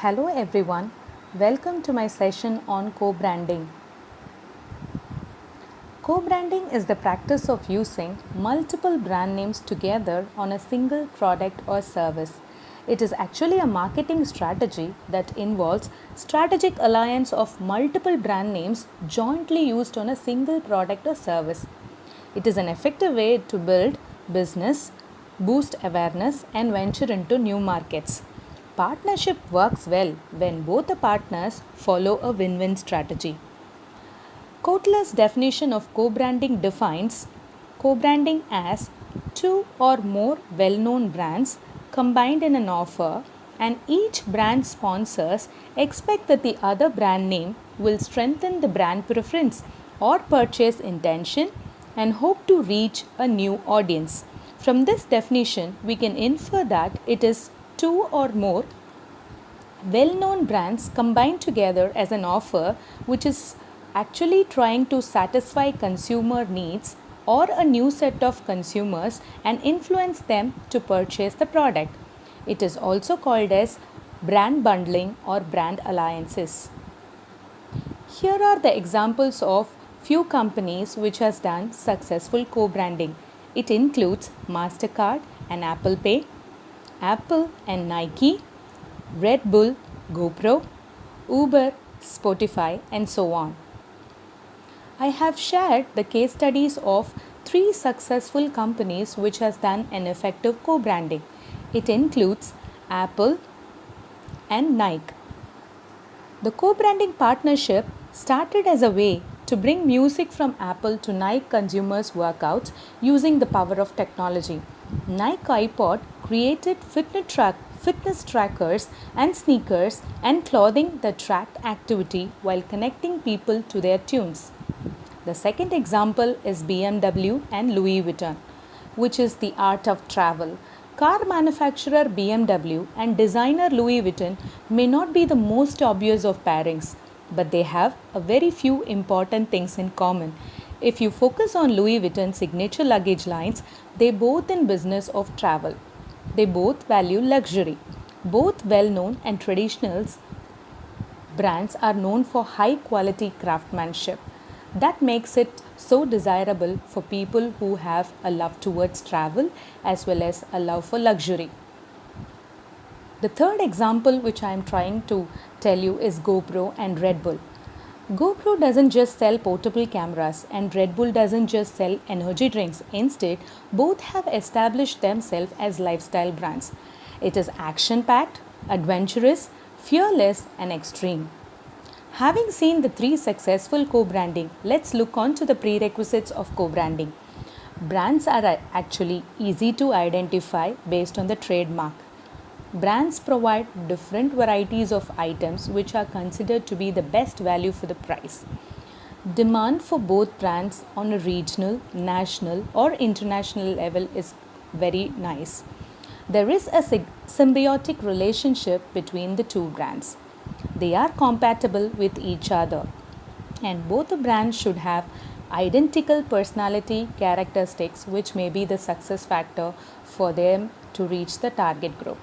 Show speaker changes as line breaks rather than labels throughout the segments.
Hello everyone, welcome to my session on co-branding. Co-branding is the practice of using multiple brand names together on a single product or service. It is actually a marketing strategy that involves strategic alliance of multiple brand names jointly used on a single product or service. It is an effective way to build business, boost awareness, and venture into new markets. Partnership works well when both the partners follow a win win strategy. Kotler's definition of co-branding defines co-branding as two or more well-known brands combined in an offer, and each brand sponsors expect that the other brand name will strengthen the brand preference or purchase intention and hope to reach a new audience. From this definition, we can infer that it is two or more well-known brands combined together as an offer which is actually trying to satisfy consumer needs or a new set of consumers and influence them to purchase the product. It is also called as brand bundling or brand alliances. Here are the examples of few companies which has done successful co-branding. It includes Mastercard and Apple Pay, Apple and Nike, Red Bull, GoPro, Uber, Spotify, and so on. I have shared the case studies of 3 successful companies which has done an effective co-branding. It includes Apple and Nike. The co-branding partnership started as a way to bring music from Apple to Nike consumers' workouts using the power of technology. Nike iPod created fitness trackers and sneakers and clothing that tracked activity while connecting people to their tunes. The second example is BMW and Louis Vuitton, which is the art of travel. Car manufacturer BMW and designer Louis Vuitton may not be the most obvious of pairings, but they have a very few important things in common. If you focus on Louis Vuitton signature luggage lines, they both in business of travel. They both value luxury. Both well-known and traditional brands are known for high quality craftsmanship. That makes it so desirable for people who have a love towards travel as well as a love for luxury. The third example which I am trying to tell you is GoPro and Red Bull. GoPro doesn't just sell portable cameras and Red Bull doesn't just sell energy drinks. Instead, both have established themselves as lifestyle brands. It is action-packed, adventurous, fearless, and extreme. Having seen the 3 successful co-branding, let's look on to the prerequisites of co-branding. Brands are actually easy to identify based on the trademark. Brands provide different varieties of items which are considered to be the best value for the price. Demand for both brands on a regional, national, or international level is very nice. There is a symbiotic relationship between the two brands. They are compatible with each other, and both the brands should have identical personality characteristics, which may be the success factor for them to reach the target group.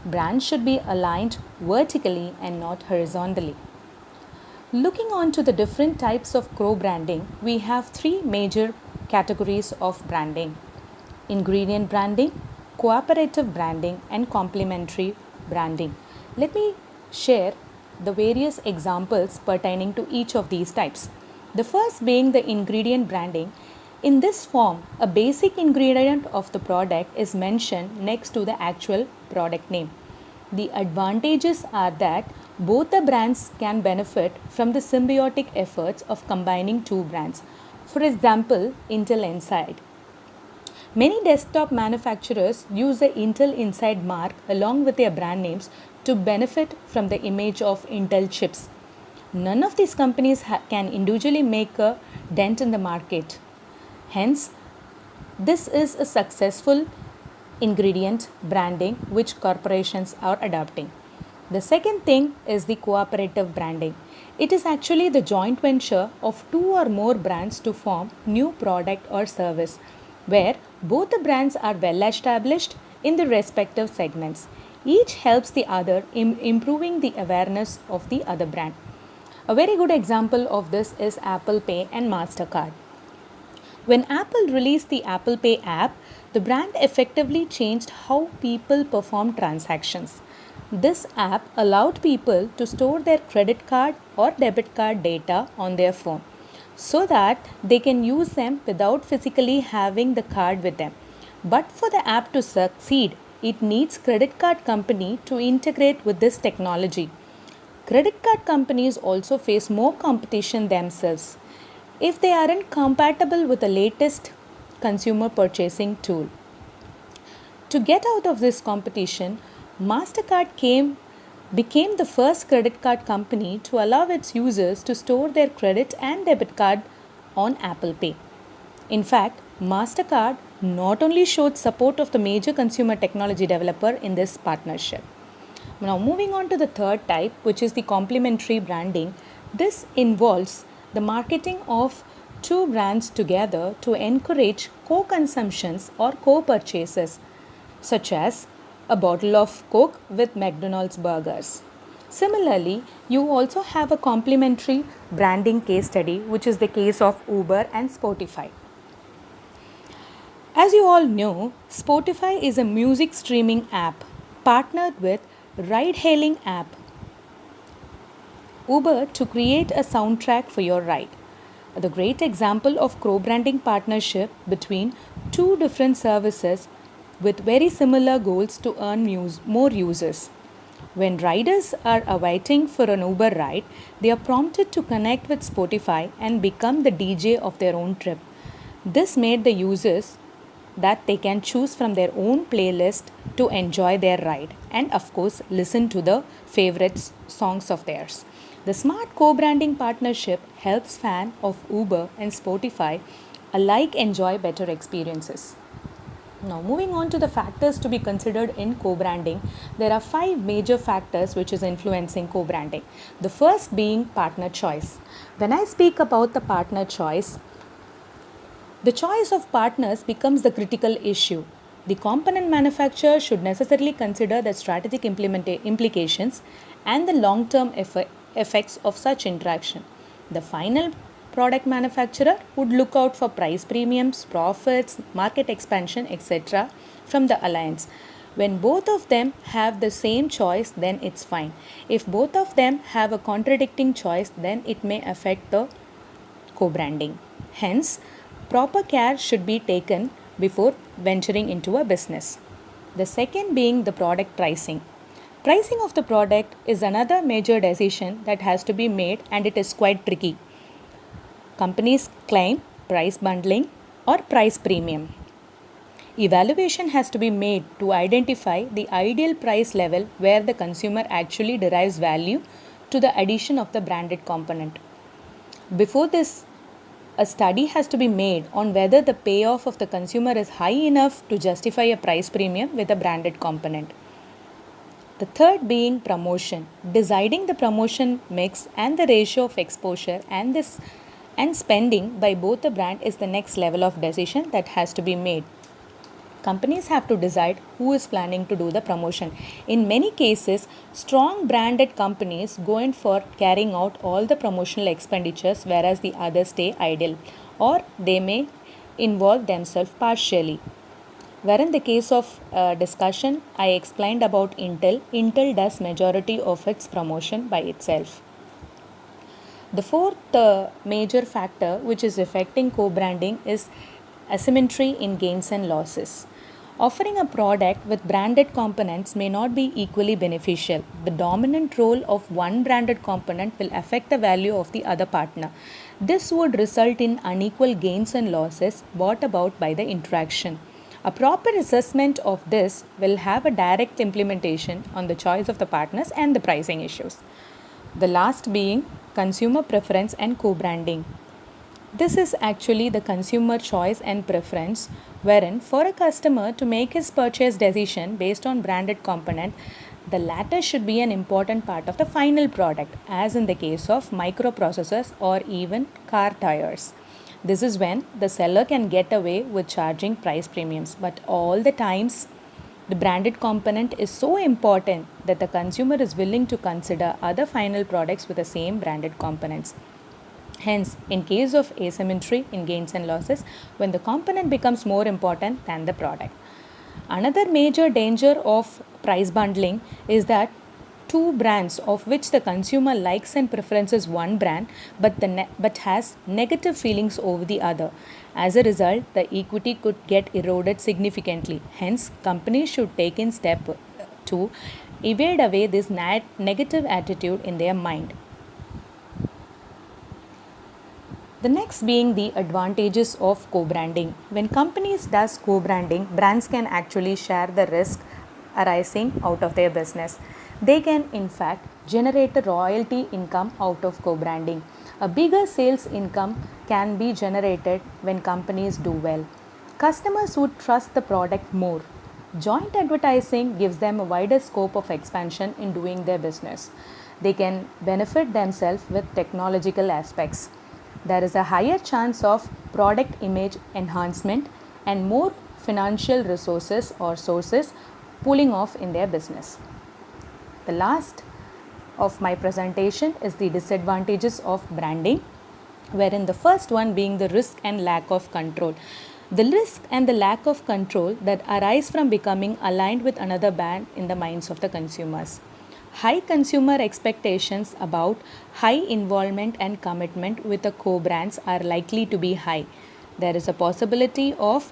Brands should be aligned vertically and not horizontally. Looking on to the different types of co-branding, we have 3 major categories of branding: ingredient branding, cooperative branding, and complementary branding. Let me share the various examples pertaining to each of these types. The first being the ingredient branding. In this form, a basic ingredient of the product is mentioned next to the actual product name. The advantages are that both the brands can benefit from the symbiotic efforts of combining 2 brands. For example, Intel Inside. Many desktop manufacturers use the Intel Inside mark along with their brand names to benefit from the image of Intel chips. None of these companies can individually make a dent in the market. Hence, this is a successful ingredient branding which corporations are adopting. The second thing is the cooperative branding. It is actually the joint venture of 2 or more brands to form new product or service where both the brands are well established in the respective segments. Each helps the other in improving the awareness of the other brand. A very good example of this is Apple Pay and MasterCard. When Apple released the Apple Pay app, the brand effectively changed how people perform transactions. This app allowed people to store their credit card or debit card data on their phone so that they can use them without physically having the card with them. But for the app to succeed, it needs credit card company to integrate with this technology. Credit card companies also face more competition themselves if they aren't compatible with the latest consumer purchasing tool. To get out of this competition, became the first credit card company to allow its users to store their credit and debit card on Apple Pay. In fact, MasterCard not only showed support of the major consumer technology developer in this partnership. Now, moving on to the third type, which is the complementary branding. This involves the marketing of two brands together to encourage co consumptions or co purchases, such as a bottle of Coke with McDonald's burgers. Similarly, you also have a complementary branding case study, which is the case of Uber and Spotify. As you all know, Spotify is a music streaming app partnered with ride hailing app Uber to create a soundtrack for your ride. The great example of co-branding partnership between two different services with very similar goals to earn more users. When riders are awaiting for an Uber ride, they are prompted to connect with Spotify and become the DJ of their own trip. This made the users that they can choose from their own playlist to enjoy their ride and, of course, listen to the favorite songs of theirs. The smart co-branding partnership helps fans of Uber and Spotify alike enjoy better experiences. Now, moving on to the factors to be considered in co-branding, there are 5 major factors which is influencing co-branding. The first being partner choice. When I speak about the partner choice, the choice of partners becomes the critical issue. The component manufacturer should necessarily consider the strategic implications and the long-term effects of such interaction. The final product manufacturer would look out for price premiums, profits, market expansion, etc. from the alliance. When both of them have the same choice, then it's fine. If both of them have a contradicting choice, then it may affect the co-branding. Hence, proper care should be taken before venturing into a business. The second being the product pricing. Pricing of the product is another major decision that has to be made, and it is quite tricky. Companies claim price bundling or price premium. Evaluation has to be made to identify the ideal price level where the consumer actually derives value to the addition of the branded component. Before this, a study has to be made on whether the payoff of the consumer is high enough to justify a price premium with a branded component. The third being promotion. Deciding the promotion mix and the ratio of exposure and spending by both the brand is the next level of decision that has to be made. Companies have to decide who is planning to do the promotion. In many cases, strong branded companies go in for carrying out all the promotional expenditures, whereas the others stay idle, or they may involve themselves partially. Where in the case of discussion, I explained about Intel. Intel does majority of its promotion by itself. The fourth major factor which is affecting co-branding is asymmetry in gains and losses. Offering a product with branded components may not be equally beneficial. The dominant role of one branded component will affect the value of the other partner. This would result in unequal gains and losses brought about by the interaction. A proper assessment of this will have a direct implementation on the choice of the partners and the pricing issues. The last being consumer preference and co-branding. This is actually the consumer choice and preference, wherein for a customer to make his purchase decision based on branded component, the latter should be an important part of the final product, as in the case of microprocessors or even car tires. This is when the seller can get away with charging price premiums, but all the times The branded component is so important that the consumer is willing to consider other final products with the same branded components. Hence, in case of asymmetry in gains and losses, when the component becomes more important than the product. Another major danger of price bundling is that two brands of which the consumer likes and preferences one brand but has negative feelings over the other. As a result, the equity could get eroded significantly. Hence, companies should take in step to evade away this negative attitude in their mind. The next being the advantages of co-branding. When companies does co-branding, brands can actually share the risk arising out of their business. They can in fact generate a royalty income out of co-branding. A bigger sales income can be generated when companies do well. Customers would trust the product more. Joint advertising gives them a wider scope of expansion in doing their business. They can benefit themselves with technological aspects. There is a higher chance of product image enhancement and more financial resources or sources pulling off in their business. The last of my presentation is the disadvantages of branding, wherein the first one being the risk and lack of control. The risk and the lack of control that arise from becoming aligned with another brand in the minds of the consumers. High consumer expectations about high involvement and commitment with the co-brands are likely to be high. There is a possibility of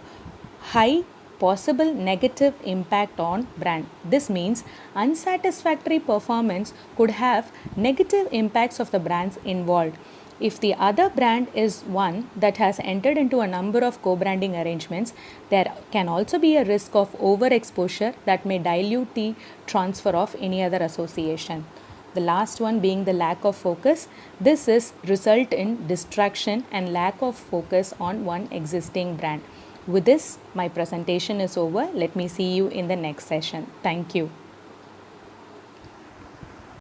high possible negative impact on brand. This means unsatisfactory performance could have negative impacts of the brands involved. If the other brand is one that has entered into a number of co-branding arrangements, there can also be a risk of overexposure that may dilute the transfer of any other association. The last one being the lack of focus. This is result in distraction and lack of focus on one existing brand. With this, my presentation is over. Let me see you in the next session. Thank you.